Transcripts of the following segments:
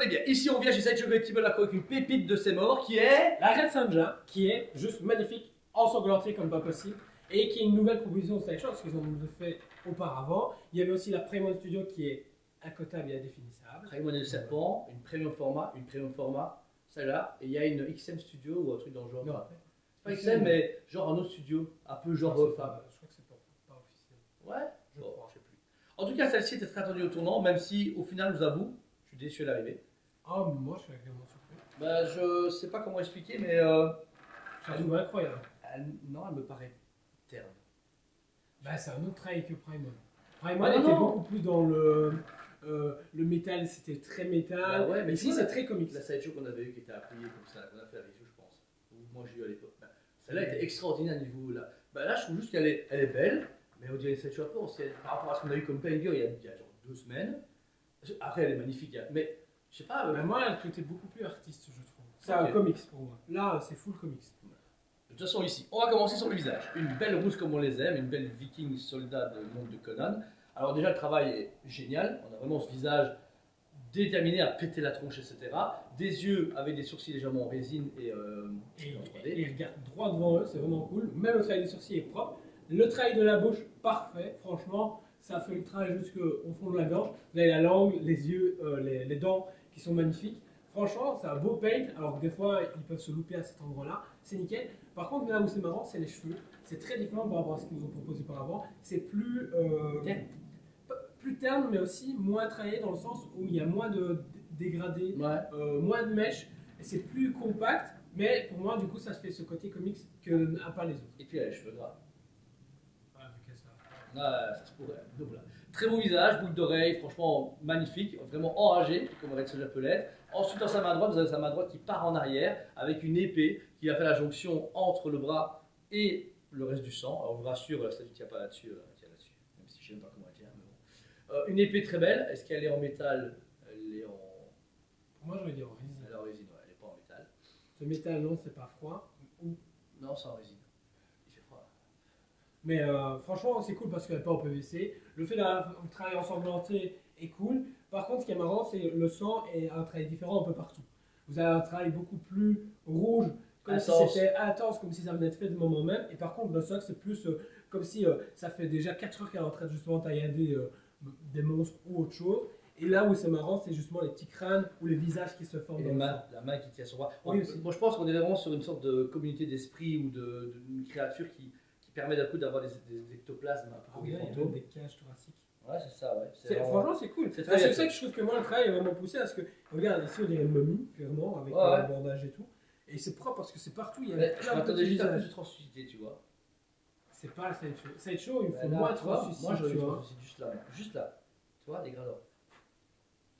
Attendez bien, ici on vient chez Sideshow Collectible avec une pépite de ses morts qui est... La Red Sonja, qui est juste magnifique, ensanglantée comme pas possible, et qui est une nouvelle proposition de Sideshow, parce qu'ils ont fait auparavant. Il y avait aussi la Premium Studio qui est incotable et indéfinissable. Premium le serpent, une premium format, celle-là, et il y a une XM Studio ou un truc dans le genre. Non. C'est pas XM, mais genre un autre studio, un peu genre... Je crois que c'est pas officiel. Ouais, Je bon, crois. je sais plus. En tout cas, celle-ci était très attendue au tournant, même si au final, je vous avoue, je suis déçu à l'arrivée. Ah, moi je suis agréablement surpris. Bah, je sais pas comment expliquer, mais Je la trouve incroyable. non, elle me paraît terne. Bah, c'est un autre trail que Primal. Primal Ah, non, était non. beaucoup plus dans le métal, c'était très métal. Bah ouais, mais ici tu vois, c'est très comics. La sideshow qu'on avait eu qui était appuyée comme ça, qu'on a fait la review, je pense. Ou moi j'ai eu à l'époque. Bah, celle-là était extraordinaire à niveau là. Bah là, je trouve juste qu'elle est belle, mais on dirait une sideshow un peu ancienne. Par rapport à ce qu'on a eu comme Banger il y a genre 2 semaines. Après, elle est magnifique, hein. Mais je sais pas. Bah, moi, elle était beaucoup plus artiste, je trouve. C'est Ok. un comics pour moi. Là, c'est full comics. De toute façon, ici, on va commencer sur le visage. Une belle rousse comme on les aime, une belle viking soldat de monde de Conan. Alors déjà, le travail est génial. On a vraiment ce visage déterminé à péter la tronche, etc. Des yeux avec des sourcils légèrement en résine et en 3D. Et ils regardent droit devant eux, c'est vraiment cool. Même le travail des sourcils est propre. Le travail de la bouche, parfait. Franchement, ça fait le travail jusqu'au fond de la gorge. Vous avez la langue, les yeux, les dents qui sont magnifiques. Franchement, c'est un beau paint, alors que des fois, ils peuvent se louper à cet endroit-là. C'est nickel. Par contre, là où c'est marrant, c'est les cheveux. C'est très différent par rapport à ce qu'ils nous ont proposé par avant. C'est plus... Terne. plus terne, mais aussi moins travaillé dans le sens où il y a moins de dégradés, Ouais. moins de mèches, et c'est plus compact, mais pour moi, du coup, ça se fait ce côté comics que n'a pas les autres. Et puis elle a les cheveux gras. Ah, vu que ça. Ah, ça se pourrait. Donc voilà. Très beau visage, boucle d'oreille, franchement magnifique, vraiment enragé, comme Red Sonja peut l'être. Ensuite, dans sa main droite, vous avez sa main droite qui part en arrière avec une épée qui va faire la jonction entre le bras et le reste du sang. Alors, je vous rassure, la statue ne tient pas là-dessus, elle tient là-dessus, même si je ne sais pas comment elle tient. Mais bon. Une épée très belle. Est-ce qu'elle est en métal? Elle est en. Pour moi, j'aurais dit en résine. Elle est en résine, ouais, elle n'est pas en métal. Ce métal, non, c'est pas froid. Non, c'est en résine. Il fait froid. Mais franchement, c'est cool parce qu'elle n'est pas en PVC. Le fait d'avoir un travail ensanglanté est cool. Par contre, ce qui est marrant, c'est le sang est un travail différent un peu partout. Vous avez un travail beaucoup plus rouge, comme si Intense. c'était intense, comme si ça venait de fait du moment même. Et par contre, le soc, c'est plus comme si ça fait déjà 4 heures qu'elle est en train de justement taillader des monstres ou autre chose. Et là où c'est marrant, c'est justement les petits crânes ou les visages qui se forment Et dans les le mains, sang. la main qui tient son bras. Oui, aussi. Moi, je pense qu'on est vraiment sur une sorte de communauté d'esprit ou d'une créature qui permet d'un coup d'avoir des ectoplasmes un peu Ah comme oui, des il y a même fantômes. des cages thoraciques. Ouais, c'est ça, ouais. Franchement, c'est cool. c'est C'est très bien ça fait. que je trouve que moi, le travail est vraiment poussé à ce que, regarde, ici, on dirait une momie, clairement, avec Ouais, ouais. le bandage et tout. Et c'est propre parce que c'est partout, il y a Mais je plein de m'attendais petits juste à plus visages. de translucidité, tu vois. C'est pas le sideshow. Sideshow, il Bah faut là, moins de tu vois, translucide, moi, j'aurais tu eu vois. translucide juste là. Juste là. Tu vois, des gradants.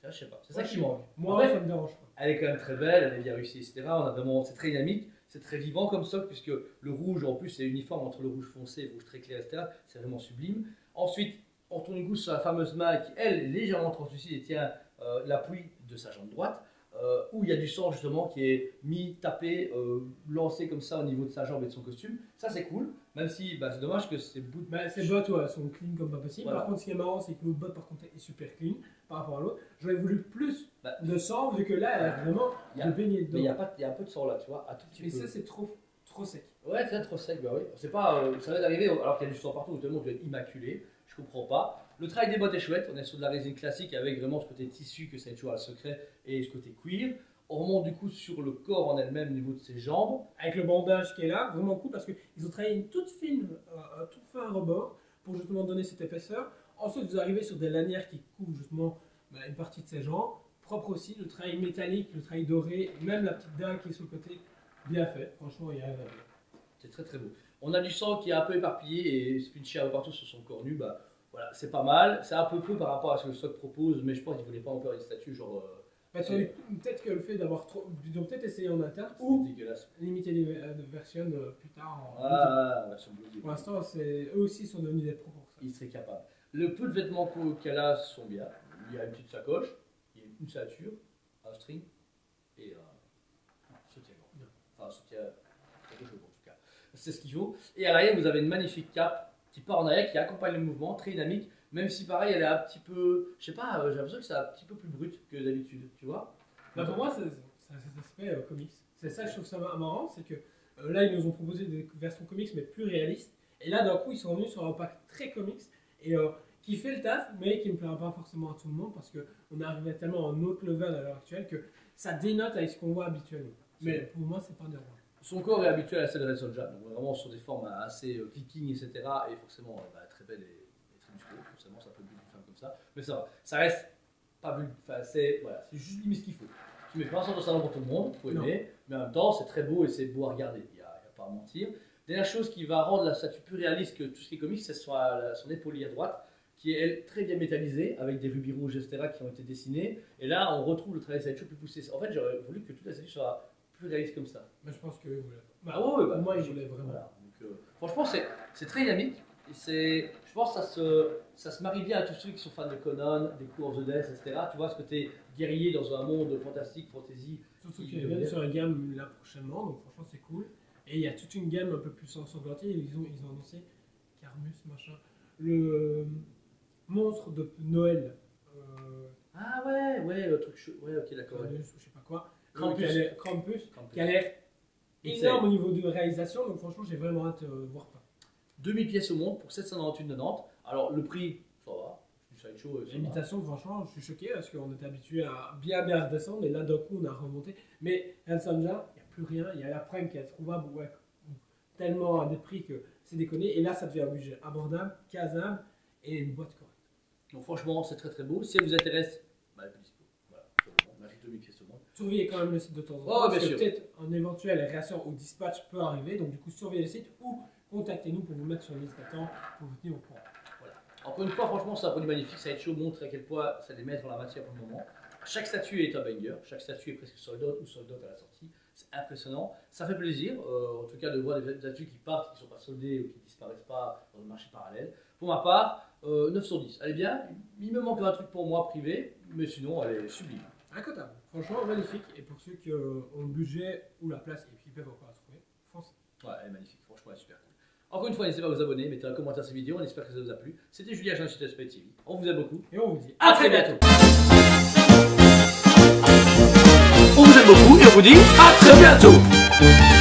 Tu vois, je sais pas. C'est ça Moi, qui manque. Moi, En fait, ça me dérange pas. elle est quand même très belle, elle est bien réussie, etc. On a vraiment, c'est très dynamique, c'est très vivant comme socle, puisque le rouge, en plus, c'est uniforme entre le rouge foncé et le rouge très clair, etc. C'est vraiment sublime. Ensuite, on tourne une gousse sur la fameuse main qui, elle, est légèrement translucide et tient l'appui de sa jambe droite, où il y a du sang, justement, qui est mis, tapé, lancé comme ça au niveau de sa jambe et de son costume. Ça, c'est cool, même si bah, c'est dommage que ces bouts de... Bah, ces bottes, ouais, sont clean comme pas possible. Voilà. Par contre, ce qui est marrant, c'est que l'autre botte, par contre, est super clean par rapport à l'autre. J'aurais voulu plus Bah, de sang, vu que là, elle a vraiment il y a- de baigner Mais il y a dedans. un peu de sang là, tu vois, un tout petit Mais peu. ça, c'est trop sec. Ouais, c'est trop sec, bah oui. C'est pas, ça vient d'arriver alors qu'il y a du sang partout, tout le monde doit être immaculé. Je comprends pas. Le travail des bottes est chouette. On est sur de la résine classique avec vraiment ce côté tissu que Sideshow a le secret et ce côté cuir. On remonte du coup sur le corps en elle-même au niveau de ses jambes. Avec le bandage qui est là, vraiment cool parce qu'ils ont travaillé une toute fine, un tout fin rebord pour justement donner cette épaisseur. Ensuite, vous arrivez sur des lanières qui couvrent justement une partie de ses jambes. Propre aussi, le travail métallique, le travail doré, même la petite dague qui est sur le côté, bien fait. Franchement, il y a. C'est très très beau. On a du sang qui est un peu éparpillé et spinché un peu partout sur son corps nu. Bah voilà, c'est pas mal. C'est un peu peu par rapport à ce que le stock propose, mais je pense qu'il voulait pas encore une statue genre. Peut-être que le fait d'avoir trop. Ils ont peut-être essayé en interne C'est ou dégueulasse. limiter les versions plus tard. Ah, version Blu-ray. Pour l'instant, eux aussi sont devenus des pros pour ça. Il serait capable. Le peu de vêtements qu'elle a sont bien. Il y a une petite sacoche, il y a une ceinture, un string et un soutien-gorge. Enfin, un soutien quelque chose en tout cas. C'est ce qu'il faut. Et à l'arrière, vous avez une magnifique cape qui part en arrière, qui accompagne le mouvement, très dynamique. Même si pareil, elle est un petit peu, je sais pas, j'ai l'impression que c'est un petit peu plus brut que d'habitude, tu vois. Bah, pour moi, c'est cet aspect comics. C'est ça que je trouve ça marrant, c'est que là, ils nous ont proposé des versions comics, mais plus réalistes. Et là, d'un coup, ils sont revenus sur un pack très comics et qui fait le taf, mais qui ne plaira pas forcément à tout le monde parce qu'on est arrivé tellement à un autre level à l'heure actuelle que ça dénote avec ce qu'on voit habituellement. Mais pour moi, c'est pas dérangeant. Son corps est habitué à la scène de Red Sonja, donc vraiment sur des formes assez vikings, etc. Et forcément très belle et très musclée, forcément ça peut être une femme comme ça. Mais ça va, ça reste pas vu, enfin c'est juste limite ce qu'il faut. Tu mets pas un centre de salon pour tout le monde, il faut aimer, mais en même temps c'est très beau et c'est beau à regarder, il n'y a pas à mentir. Dernière chose qui va rendre la statue plus réaliste que tout ce qui est comics, c'est son épaule à droite, qui est elle très bien métallisée, avec des rubis rouges, etc. qui ont été dessinés. Et là on retrouve le travail de Sideshow plus poussé. En fait j'aurais voulu que toute la statue soit plus réaliste comme ça. Mais je pense que voilà. Bah ouais, pour moi, il voulait vraiment. Voilà. Donc, franchement, c'est très dynamique. Je pense que ça se marie bien à tous ceux qui sont fans de Conan, des courses de Death, etc. Tu vois ce côté guerrier dans un monde fantastique, fantasy. Surtout qu'ils viennent sur une gamme là prochainement, donc franchement, c'est cool. Et il y a toute une gamme un peu plus ensanglantée. Ils ont annoncé Carmus, machin. Le monstre de Noël. Ah ouais, le truc. Ouais, ok, d'accord. Carmus, ou je sais pas quoi. Krampus. Qui a l'air énorme au niveau de réalisation, donc franchement j'ai vraiment hâte de voir ça. 2000 pièces au monde pour 798,90. Alors le prix, ça va, du Sideshow. L'imitation, franchement, je suis choqué parce qu'on était habitué à bien redescendre et là d'un coup on a remonté. Mais Red Sonja, il n'y a plus rien, il y a la prime qui est trouvable tellement à des prix que c'est déconné. Et là ça devient un budget abordable, casable et une boîte correcte. Donc franchement c'est très très beau. Si elle vous intéresse, elle est dispo. Voilà, on a 2000 pièces au monde. Surveillez quand même le site de temps en temps, parce que peut-être un éventuel réaction au dispatch peut arriver, donc du coup surveillez le site ou contactez-nous pour vous mettre sur une liste d'attente pour vous tenir au courant. Voilà. Encore une fois, franchement, c'est un produit magnifique. Sideshow montre à quel point ça les met dans la matière pour le moment. Chaque statue est un banger, chaque statue est presque sold out ou sold out à la sortie. C'est impressionnant, ça fait plaisir, en tout cas de voir des statues qui partent, qui ne sont pas soldées ou qui ne disparaissent pas dans le marché parallèle. Pour ma part, 9 sur 10. Elle est bien, il me manque un truc pour moi privé, mais sinon elle est sublime. Incotable, franchement magnifique, et pour ceux qui ont le budget ou la place et qui peuvent encore la trouver, foncez. Ouais, elle est magnifique, franchement elle est super cool. Encore une fois, n'hésitez pas à vous abonner, mettez un commentaire à cette vidéo, on espère que ça vous a plu. C'était Julien Jean de Spy TV, on vous aime beaucoup. Et on vous dit à très bientôt. On vous aime beaucoup et on vous dit à très bientôt.